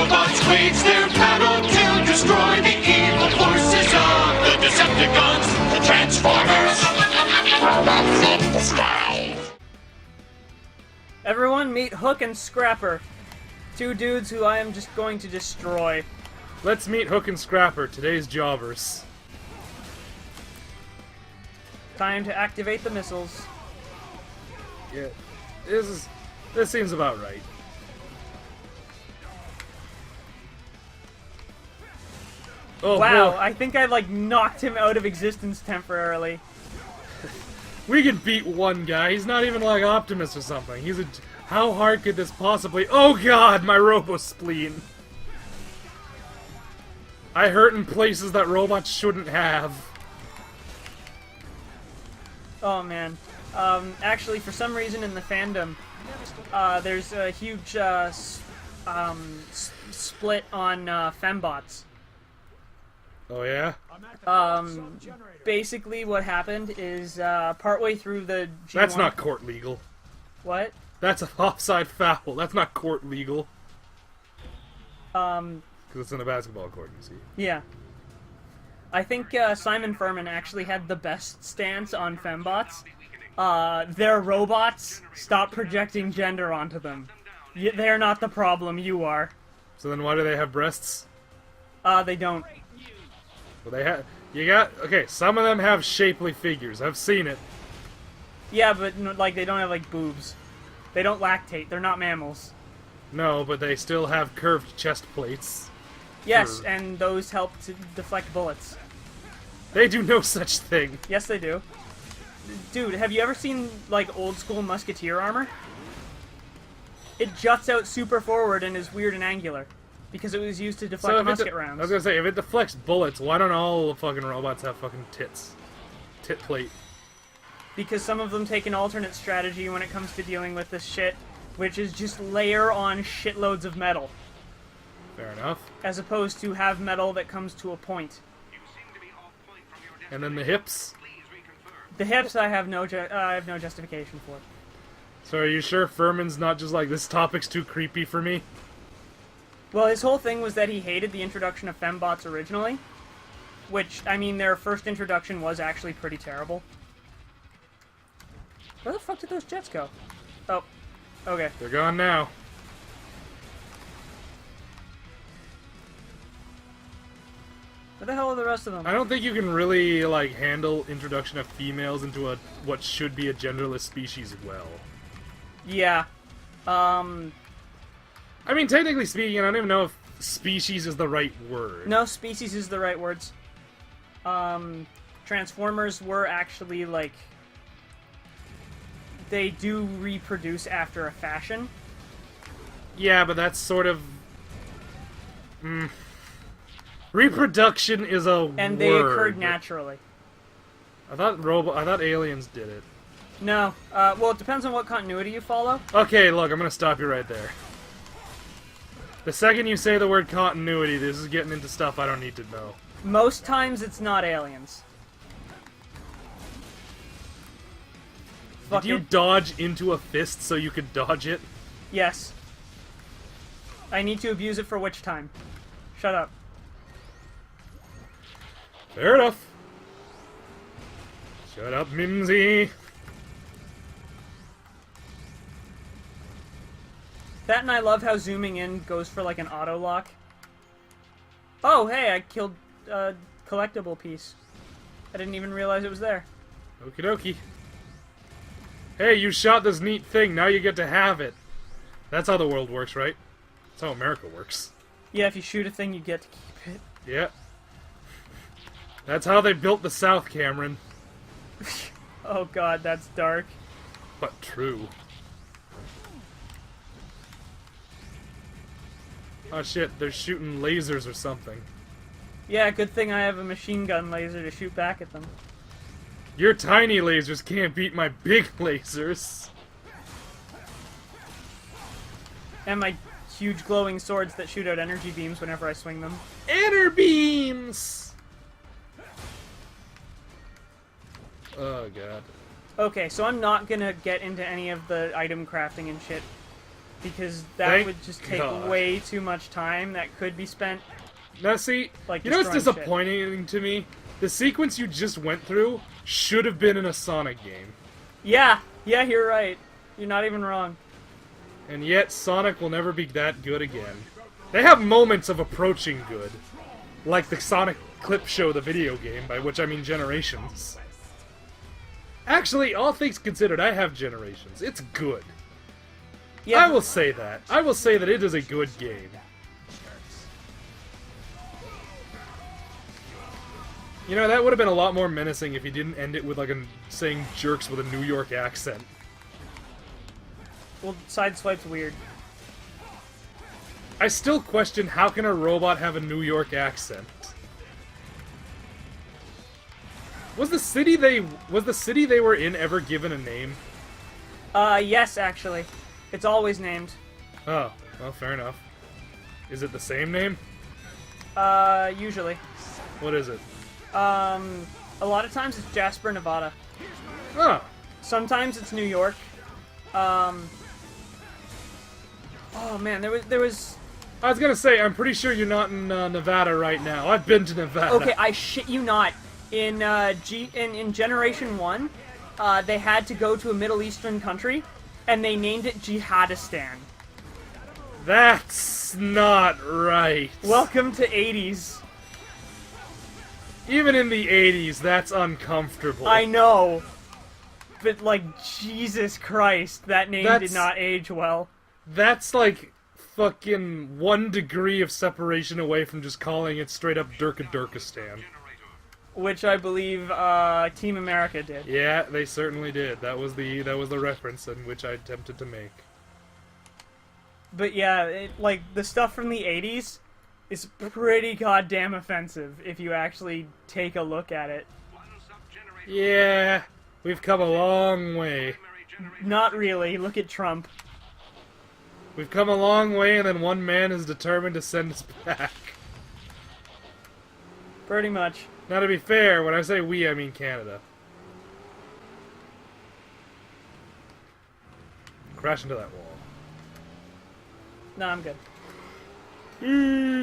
robots wage their battle to destroy the evil forces of the Decepticons, the Transformers. Robots in disguise. Everyone meet Hook and Scrapper. Two dudes who I am just going to destroy. Let's meet Hook and Scrapper, today's jobbers. Time to activate the missiles. Yeah, this seems about right. Oh, Wow, boy. I think I like knocked him out of existence temporarily. We can beat one guy. He's not even like Optimus or something. He's a... How hard could this possibly... Oh god, my robo-spleen. I hurt in places that robots shouldn't have. Oh man. Actually, for some reason in the fandom, there's a huge split on fembots. Oh yeah? Basically what happened is partway through the G1... That's not court legal. What? That's an offside foul. That's not court legal. Because it's in a basketball court, you see. Yeah. I think Simon Furman actually had the best stance on fembots. They're robots. Stop projecting gender onto them. They're not the problem, you are. So then why do they have breasts? They don't. Well, they have... You got... Okay, some of them have shapely figures. I've seen it. Yeah, but like they don't have like boobs. They don't lactate. They're not mammals. No, but they still have curved chest plates. Yes, and those help to deflect bullets. They do no such thing. Yes, they do. Dude, have you ever seen like old school musketeer armor? It juts out super forward and is weird and angular. Because it was used to deflect musket rounds. I was gonna say, if it deflects bullets, why don't all the fucking robots have fucking tits? Tit plate. Because some of them take an alternate strategy when it comes to dealing with this shit, which is just layer on shitloads of metal. Fair enough. As opposed to have metal that comes to a point. And then the hips? The hips I have no justification for. So are you sure Furman's not just like, this topic's too creepy for me? Well, his whole thing was that he hated the introduction of fembots originally. Which, I mean, their first introduction was actually pretty terrible. Where the fuck did those jets go? Oh, okay. They're gone now. Where the hell are the rest of them? I don't think you can really, like, handle introduction of females into a what should be a genderless species well. Yeah. I mean, technically speaking, I don't even know if species is the right word. No, species is the right words. Transformers were actually, like... They do reproduce after a fashion. Yeah, but that's sort of... Reproduction is a word. And they occurred naturally. I thought aliens did it. No. Well, it depends on what continuity you follow. Okay, look, I'm gonna stop you right there. The second you say the word continuity, this is getting into stuff I don't need to know. Most times it's not aliens. Did you dodge into a fist so you could dodge it? Yes. I need to abuse it for which time? Shut up. Fair enough. Shut up, Mimsy. That, and I love how zooming in goes for like an auto lock. Oh, hey, I killed a collectible piece. I didn't even realize it was there. Okie dokie. Hey, you shot this neat thing, now you get to have it. That's how the world works, right? That's how America works. Yeah, if you shoot a thing, you get to keep it. Yeah. That's how they built the South, Cameron. Oh god, that's dark. But true. Oh shit, they're shooting lasers or something. Yeah, good thing I have a machine gun laser to shoot back at them. Your tiny lasers can't beat my big lasers. And my huge glowing swords that shoot out energy beams whenever I swing them. Ener beams! Oh god. Okay, so I'm not gonna get into any of the item crafting and shit. because that Thank would just take God. way too much time that could be spent. Now see, Like you know what's destroying shit. disappointing to me? The sequence you just went through should have been in a Sonic game. Yeah, you're right. You're not even wrong. And yet, Sonic will never be that good again. They have moments of approaching good. Like the Sonic Clip Show, the video game, by which I mean Generations. Actually, all things considered, I have Generations. It's good. Yeah, I will say that. I will say that it is a good game. You know, that would have been a lot more menacing if you didn't end it with, like, saying jerks with a New York accent. well, Sideswipe's weird. I still question, how can a robot have a New York accent? Was the city they were in ever given a name? Yes, actually. It's always named. Oh, well, fair enough. Is it the same name? Usually. What is it? A lot of times it's Jasper, Nevada. Oh, Sometimes it's New York. Oh man, there was. I was gonna say, I'm pretty sure you're not in Nevada right now. I've been to Nevada. Okay, I shit you not. In in Generation 1, they had to go to a Middle Eastern country, and they named it Jihadistan. That's not right. Welcome to 80s. Even in the 80s, that's uncomfortable. I know. But, like, Jesus Christ, that name That's- did not age well. That's like fucking 1 degree of separation away from just calling it straight up Durkistan. Which I believe Team America did. Yeah, they certainly did. That was the reference in which I attempted to make. But yeah, like, the stuff from the 80s is pretty goddamn offensive if you actually take a look at it. Yeah, we've come a long way. Not really. Look at Trump. We've come a long way, and then one man is determined to send us back. Pretty much. Now, to be fair, when I say we, I mean Canada. Crash into that wall. No, I'm good.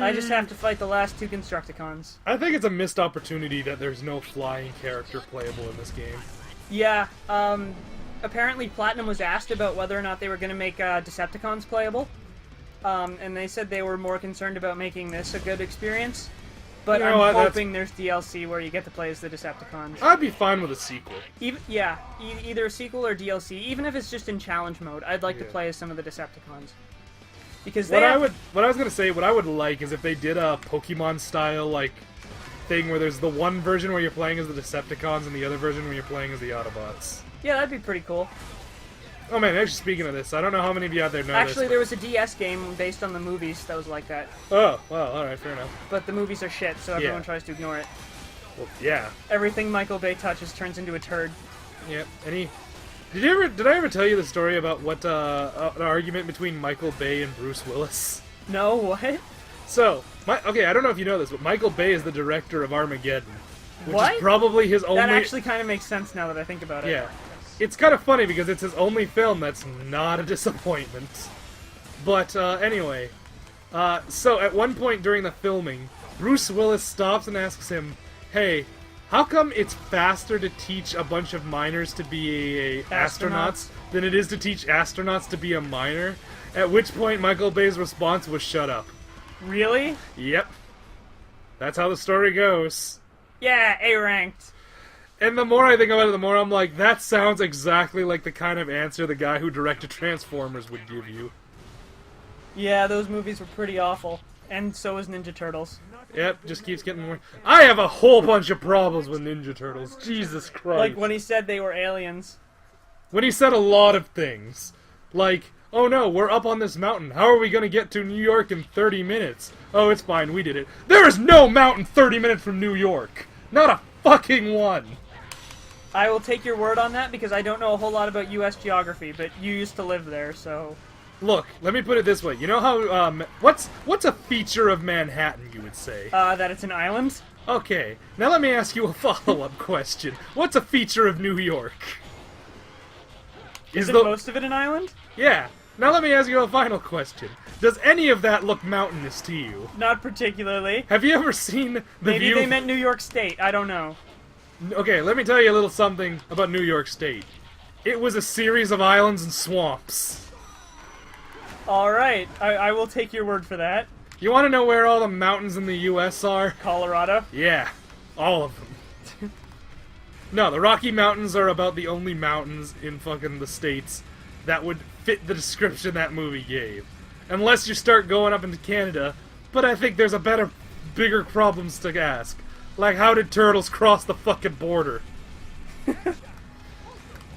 I just have to fight the last 2 Constructicons. I think it's a missed opportunity that there's no flying character playable in this game. Yeah, apparently Platinum was asked about whether or not they were going to make Decepticons playable. And they said they were more concerned about making this a good experience. But You I'm know what, that's- hoping there's DLC where you get to play as the Decepticons. I'd be fine with a sequel. Either a sequel or DLC. Even if it's just in challenge mode, I'd like to Yeah. play as some of the Decepticons. Because What I was gonna say, what I would like is if they did a Pokemon style like thing where there's the one version where you're playing as the Decepticons and the other version where you're playing as the Autobots. Yeah, that'd be pretty cool. Oh man, actually speaking of this, I don't know how many of you out there know Actually, this. there was a DS game based on the movies that was like that. Oh, well, alright, fair enough. But the movies are shit, so everyone Yeah. tries to ignore it. Well, yeah. Everything Michael Bay touches turns into a turd. Yep. Did I ever tell you the story about what an argument between Michael Bay and Bruce Willis? No, what? So, okay, I don't know if you know this, but Michael Bay is the director of Armageddon, which What? is probably his only. That actually kind of makes sense now that I think about it. Yeah. It's kind of funny because it's his only film that's not a disappointment. But, anyway. So, at one point during the filming, Bruce Willis stops and asks him, hey, how come it's faster to teach a bunch of miners to be astronauts than it is to teach astronauts to be a miner? At which point Michael Bay's response was, shut up. Really? Yep. That's how the story goes. Yeah, A-ranked. And the more I think about it, the more I'm like, that sounds exactly like the kind of answer the guy who directed Transformers would give you. Yeah, those movies were pretty awful. And so was Ninja Turtles. Yep, just keeps getting more. I have a whole bunch of problems with Ninja Turtles. Jesus Christ. Like when he said they were aliens. When he said a lot of things. Like, oh no, we're up on this mountain. How are we going to get to New York in 30 minutes? Oh, it's fine, we did it. There is no mountain 30 minutes from New York. Not a fucking one. I will take your word on that because I don't know a whole lot about U.S. geography, but you used to live there, so... Look, let me put it this way. You know how, what's a feature of Manhattan, you would say? That it's an island? Okay, now let me ask you a follow-up question. What's a feature of New York? Isn't most of it an island? Yeah. Now let me ask you a final question. Does any of that look mountainous to you? Not particularly. Have you ever seen the Maybe view? they meant New York State. I don't know. Okay, let me tell you a little something about New York State. It was a series of islands and swamps. Alright, I will take your word for that. You want to know where all the mountains in the U.S. are? Colorado? Yeah, all of them. No, the Rocky Mountains are about the only mountains in fucking the States that would fit the description that movie gave. Unless you start going up into Canada, but I think there's bigger problems to ask. Like, how did turtles cross the fucking border?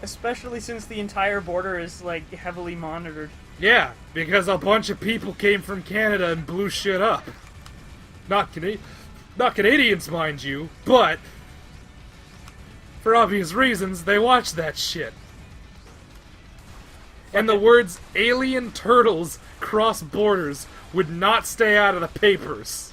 Especially since the entire border is, like, heavily monitored. Yeah, because a bunch of people came from Canada and blew shit up. Not Canadians, mind you, but for obvious reasons, they watched that shit. And the words alien turtles cross borders would not stay out of the papers.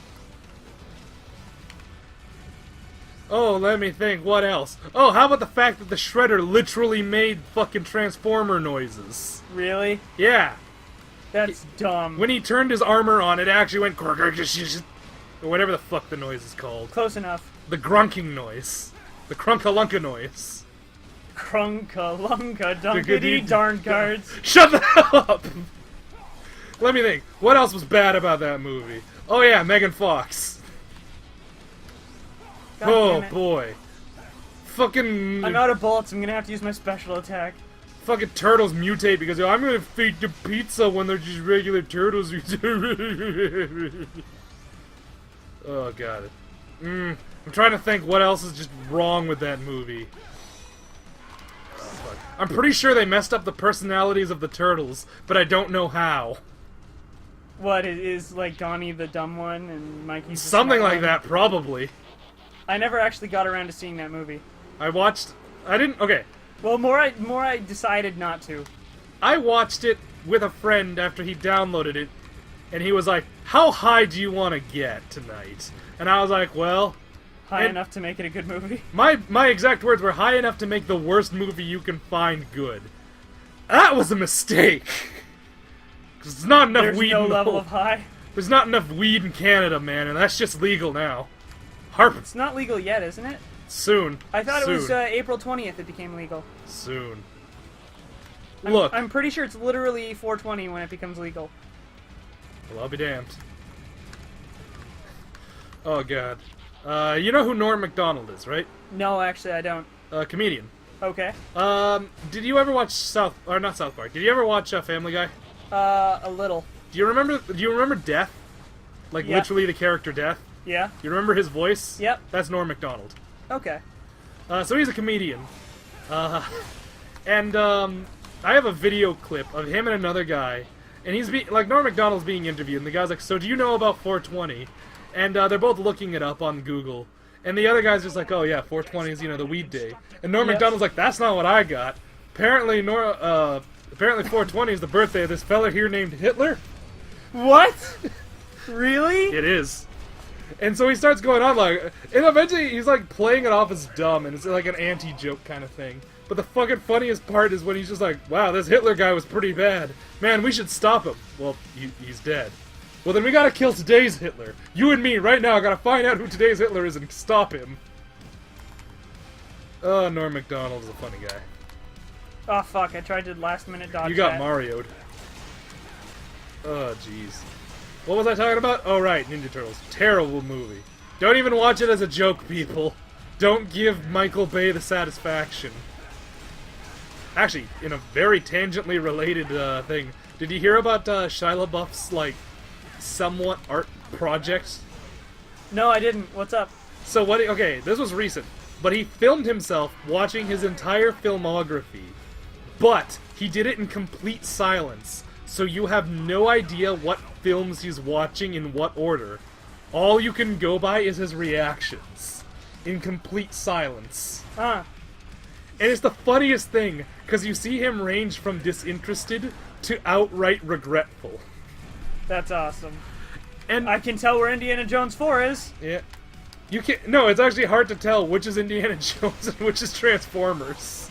Oh, let me think, what else? Oh, how about the fact that the Shredder literally made fucking Transformer noises? Really? Yeah. That's dumb. When he turned his armor on, it actually went or whatever the fuck the noise is called. Close enough. The grunking noise. The crunkalunka noise. Crunka-lunka dunkity darn cards. Shut the hell up! Let me think. What else was bad about that movie? Oh yeah, Megan Fox. God Oh damn it. boy. Fucking... I'm out of bullets, I'm gonna have to use my special attack. Fucking turtles mutate because I'm gonna feed the pizza when they're just regular turtles. Oh god. I'm trying to think what else is just wrong with that movie. Oh, fuck. I'm pretty sure they messed up the personalities of the turtles, but I don't know how. What, is like Donnie the dumb one and Mikey's the Something smart like one? that, probably. I never actually got around to seeing that movie. Okay. Well, more I decided not to. I watched it with a friend after he downloaded it, and he was like, how high do you want to get tonight? And I was like, well... High enough to make it a good movie. My exact words were high enough to make the worst movie you can find good. That was a mistake! 'Cause there's not enough There's weed no in level of high. There's not enough weed in Canada, man, and that's just legal now. It's not legal yet, isn't it? Soon. I thought Soon. it was April 20th it became legal. Soon. I'm pretty sure it's literally 420 when it becomes legal. Well, I'll be damned. Oh, God. You know who Norm Macdonald is, right? No, actually, I don't. Comedian. Okay. Did you ever watch not South Park, did you ever watch Family Guy? A little. Do you remember Death? Like, Yeah. literally the character Death? Yeah? You remember his voice? Yep. That's Norm Macdonald. Okay. So he's a comedian. And I have a video clip of him and another guy, and Norm Macdonald's being interviewed, and the guy's like, so do you know about 420? And they're both looking it up on Google, and the other guy's just like, oh yeah, 420 is, the weed day. And Norm Yep. Macdonald's like, that's not what I got. Apparently 420 is the birthday of this fella here named Hitler. What? Really? It is. And so he starts going on like, and eventually he's like playing it off as dumb, and it's like an anti-joke kind of thing. But the fucking funniest part is when he's just like, wow, this Hitler guy was pretty bad. Man, we should stop him. Well, he's dead. Well, then we gotta kill today's Hitler. You and me, right now, gotta find out who today's Hitler is and stop him. Oh, Norm Macdonald is a funny guy. Oh, fuck, I tried to last-minute dodge You got that. Mario'd. Oh, jeez. What was I talking about? Oh, right, Ninja Turtles. Terrible movie. Don't even watch it as a joke, people. Don't give Michael Bay the satisfaction. Actually, in a very tangentially related thing, did you hear about Shia LaBeouf's, somewhat art project? No, I didn't. What's up? So okay, this was recent, but he filmed himself watching his entire filmography, but he did it in complete silence, so you have no idea what films he's watching in what order. All you can go by is his reactions, in complete silence. Huh. And it's the funniest thing, because you see him range from disinterested to outright regretful. That's awesome. And I can tell where Indiana Jones 4 is. yeah, you can't. No, it's actually hard to tell which is Indiana Jones and which is Transformers.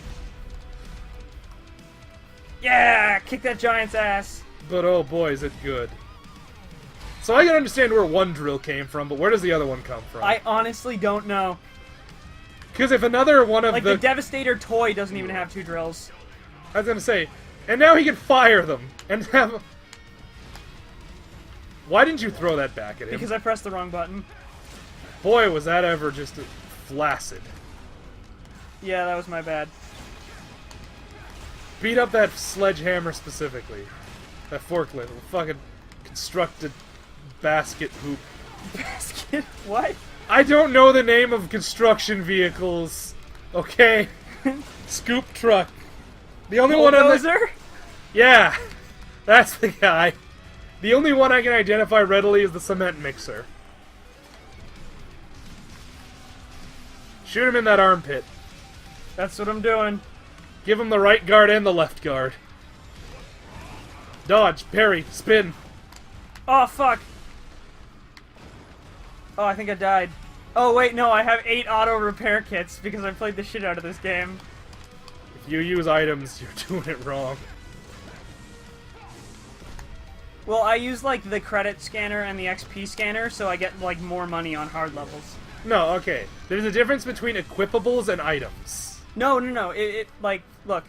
Yeah! Kick that giant's ass! But oh boy, is it good. So I can understand where one drill came from, but where does the other one come from? I honestly don't know. Because if another one of Like, the Devastator toy doesn't even have 2 drills. I was gonna say, and now he can fire them, and have... Why didn't you throw that back at him? Because I pressed the wrong button. Boy, was that ever just flaccid. Yeah, that was my bad. Beat up that sledgehammer specifically. That forklift. Fucking constructed basket hoop. Basket? What? I don't know the name of construction vehicles. Okay? Scoop truck. The only one on the... Bulldozer? Yeah, that's the guy. The only one I can identify readily is the cement mixer. Shoot him in that armpit. That's what I'm doing. Give him the right guard and the left guard. Dodge, parry, spin. Oh, fuck. Oh, I think I died. Oh, wait, no, I have 8 auto repair kits because I played the shit out of this game. If you use items, you're doing it wrong. Well, I use, like, the credit scanner and the XP scanner, so I get, like, more money on hard levels. No, okay. There's a difference between equipables and items. No. Like, look.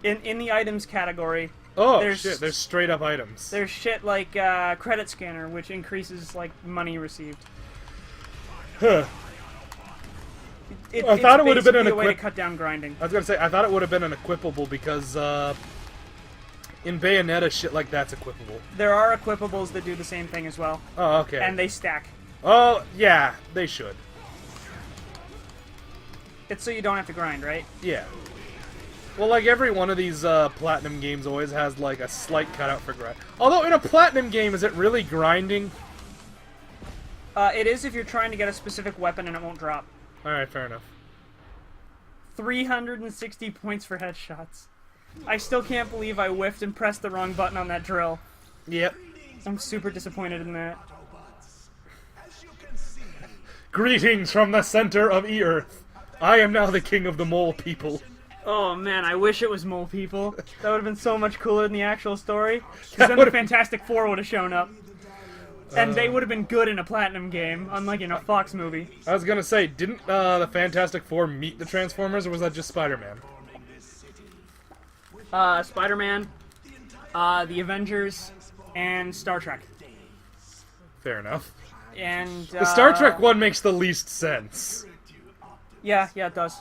In the items category... Oh, there's, shit, there's straight up items. There's shit like, credit scanner, which increases, like, money received. Huh. I thought it would have been an a way to cut down grinding. I was gonna say, I thought it would have been an equipable because, in Bayonetta, shit like that's equipable. There are equipables that do the same thing as well. Oh, okay. And they stack. Oh, yeah, they should. It's so you don't have to grind, right? Yeah. Well, like every one of these Platinum games always has, like, a slight cutout for grind. Although, in a Platinum game, is it really grinding? It is if you're trying to get a specific weapon and it won't drop. Alright, fair enough. 360 points for headshots. I still can't believe I whiffed and pressed the wrong button on that drill. Yep. I'm super disappointed in that. Greetings from the center of E-Earth. I am now the king of the mole people. Oh man, I wish it was mole people. That would have been so much cooler than the actual story. Because then the Fantastic Four would have shown up. And they would have been good in a Platinum game, unlike in a Fox movie. I was gonna say, didn't the Fantastic Four meet the Transformers, or was that just Spider-Man? Spider-Man, the Avengers, and Star Trek. Fair enough. And, The Star Trek one makes the least sense. Yeah, it does.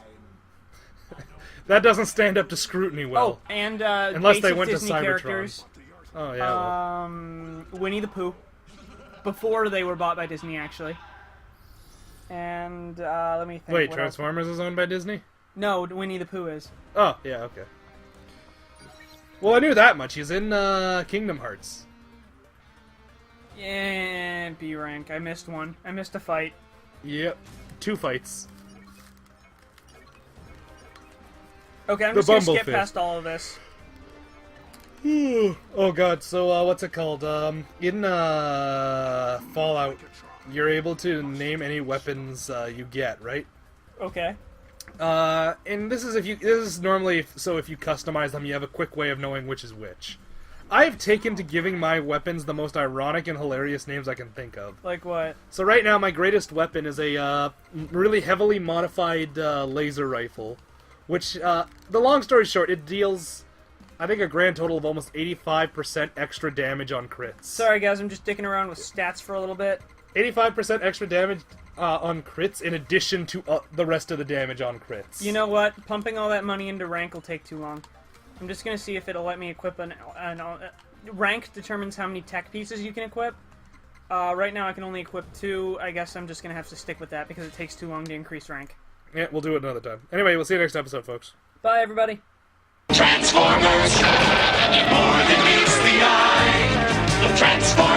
That doesn't stand up to scrutiny well. Oh, and, unless they basic went Disney to Cybertron. characters. Oh, yeah, Winnie the Pooh. Before they were bought by Disney, actually. And, let me think. Wait, what Transformers is owned by Disney? else? No, Winnie the Pooh is. Oh, yeah, okay. Well, I knew that much. He's in Kingdom Hearts. Yeah, B rank. I missed one. I missed a fight. Yep. 2 fights. Okay, I'm The just gonna skip Bumblefish. past all of this. Oh god, so what's it called? In Fallout, you're able to name any weapons you get, right? Okay. And this is normally so if you customize them, you have a quick way of knowing which is which. I've taken to giving my weapons the most ironic and hilarious names I can think of. Like what? So right now, my greatest weapon is a really heavily modified laser rifle, which, the long story short, it deals, I think, a grand total of almost 85% extra damage on crits. Sorry guys, I'm just dicking around with stats for a little bit. 85% extra damage on crits in addition to the rest of the damage on crits. You know what? Pumping all that money into rank will take too long. I'm just gonna see if it'll let me equip an rank determines how many tech pieces you can equip. Right now I can only equip 2. I guess I'm just gonna have to stick with that because it takes too long to increase rank. Yeah, we'll do it another time. Anyway, we'll see you next episode, folks. Bye, everybody. Transformers, more than meets the eye. The Transformers.